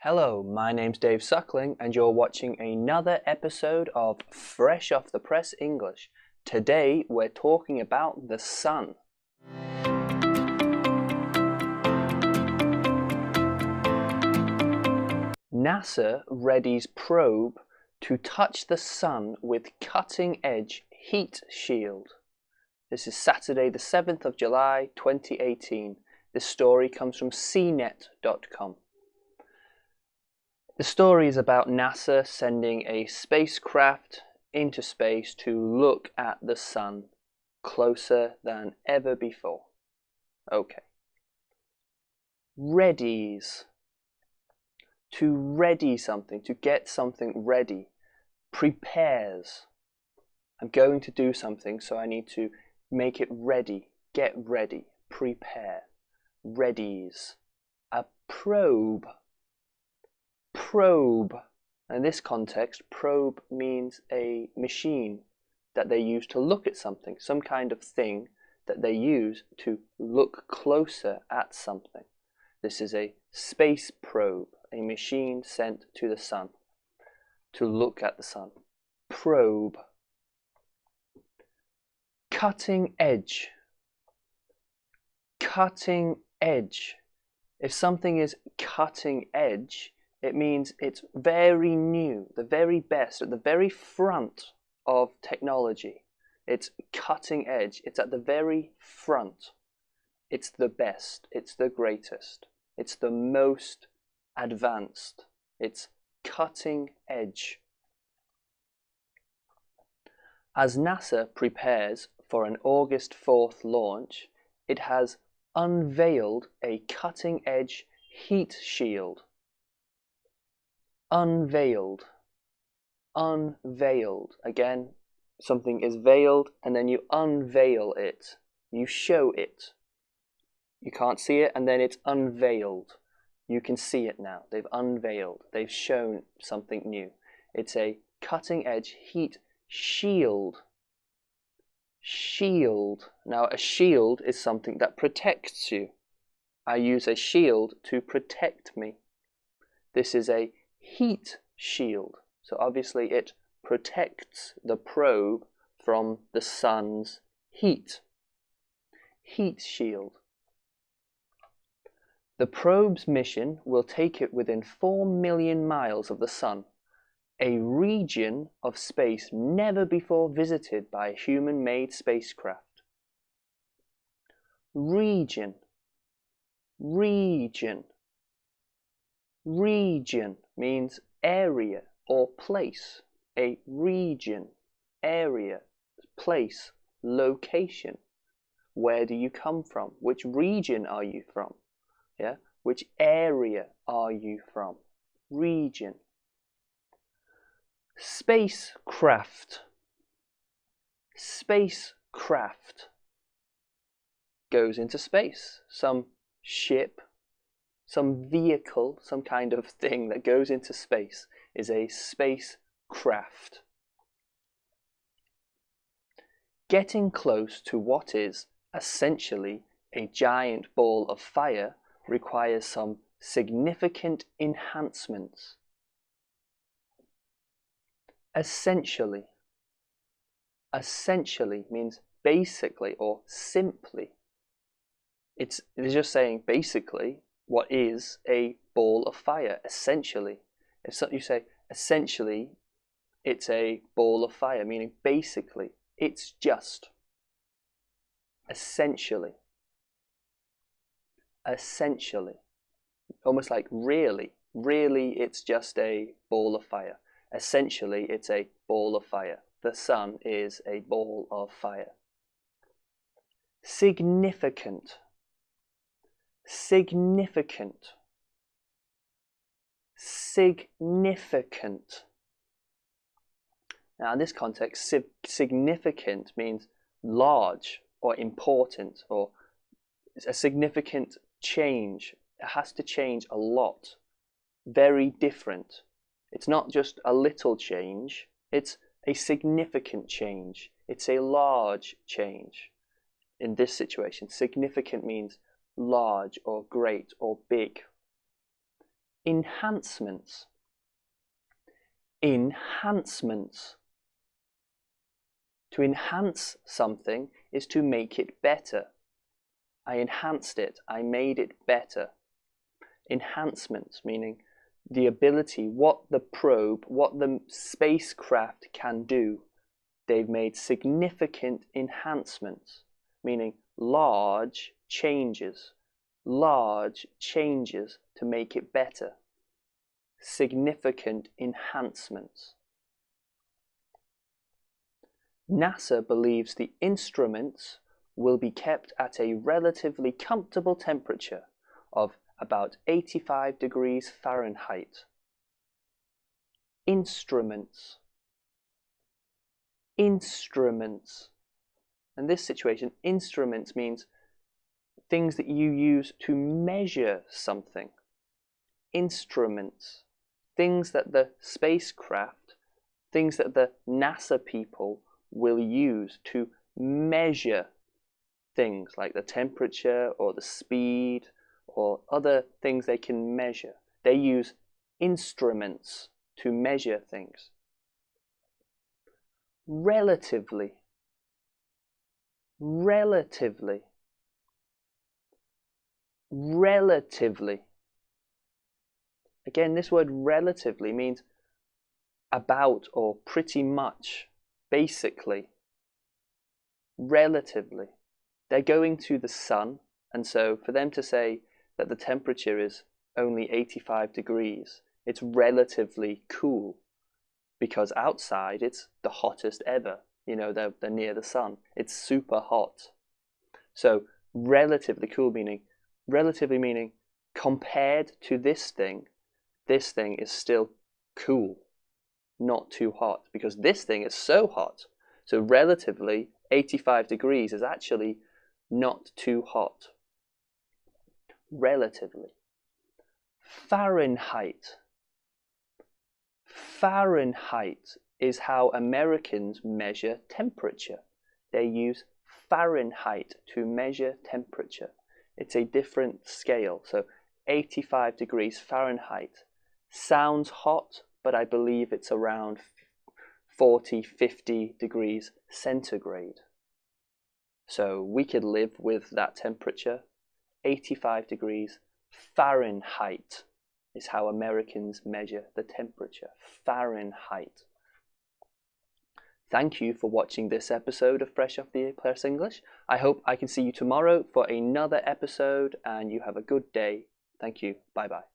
Hello, my name's Dave Suckling and you're watching another episode of Fresh Off the Press English. Today we're talking about the sun. NASA readies probe to touch the sun with cutting-edge heat shield. This is Saturday the 7th of July 2018. This story comes from cnet.com. The story is about NASA sending a spacecraft into space to look at the sun closer than ever before. Okay. Readies. To ready something, to get something ready. Prepares. I'm going to do something, so I need to make it ready. Get ready. Prepare. Readies. A probe. Probe. In this context, probe means a machine that they use to look at something, some kind of thing that they use to look closer at something. This is a space probe, a machine sent to the sun to look at the sun. Probe. Cutting edge. Cutting edge. If something is cutting edge, it means it's very new, the very best, at the very front of technology. It's cutting edge. It's at the very front. It's the best. It's the greatest. It's the most advanced. It's cutting edge. As NASA prepares for an August 4th launch, it has unveiled a cutting-edge heat shield. Unveiled. Unveiled. Again, something is veiled and then you unveil it. You show it. You can't see it and then it's unveiled. You can see it now. They've unveiled. They've shown something new. It's a cutting-edge heat shield. Shield. Now, a shield is something that protects you. I use a shield to protect me. This is a heat shield. So obviously it protects the probe from the sun's heat. Heat shield. The probe's mission will take it within 4 million miles of the sun, a region of space never before visited by a human-made spacecraft. Region. Region. Region means area or place. A region, area, place, location. Where do you come from? Which region are you from? Yeah? Which area are you from? Region. Spacecraft. Spacecraft goes into space. Some ship, some vehicle, some kind of thing that goes into space is a spacecraft. Getting close to what is essentially a giant ball of fire requires some significant enhancements. Essentially. Essentially means basically or simply. It's just saying basically what is a ball of fire, essentially. If you say essentially it's a ball of fire, meaning basically, it's just. Essentially. Essentially. Almost like really. Really it's just a ball of fire. Essentially it's a ball of fire. The sun is a ball of fire. Significant. Significant. Significant. Now in this context, significant means large or important or a significant change. It has to change a lot. Very different. It's not just a little change, it's a significant change. It's a large change. In this situation, significant means large or great or big. Enhancements. Enhancements. To enhance something is to make it better. I enhanced it, I made it better. Enhancements, meaning the ability, what the probe, what the spacecraft can do. They've made significant enhancements, meaning large changes to make it better. Significant enhancements. NASA believes the instruments will be kept at a relatively comfortable temperature of about 85 degrees Fahrenheit. Instruments. Instruments. In this situation, instruments means things that you use to measure something. Instruments. Things that the spacecraft, things that the NASA people will use to measure things like the temperature or the speed or other things they can measure. They use instruments to measure things. Relatively. Relatively. Relatively. Again, this word relatively means about or pretty much, basically. Relatively. They're going to the sun, and so for them to say that the temperature is only 85 degrees, it's relatively cool, because outside it's the hottest ever. You know, they're near the sun. It's super hot. So relatively cool relatively meaning compared to this thing is still cool, not too hot, because this thing is so hot. So relatively 85 degrees is actually not too hot. Relatively. Fahrenheit. Fahrenheit is how Americans measure temperature. They use Fahrenheit to measure temperature. It's a different scale. So 85 degrees Fahrenheit sounds hot, but I believe it's around 40, 50 degrees centigrade. So we could live with that temperature. 85 degrees Fahrenheit is how Americans measure the temperature. Fahrenheit. Thank you for watching this episode of Fresh Off the Press English. I hope I can see you tomorrow for another episode, and you have a good day. Thank you. Bye bye.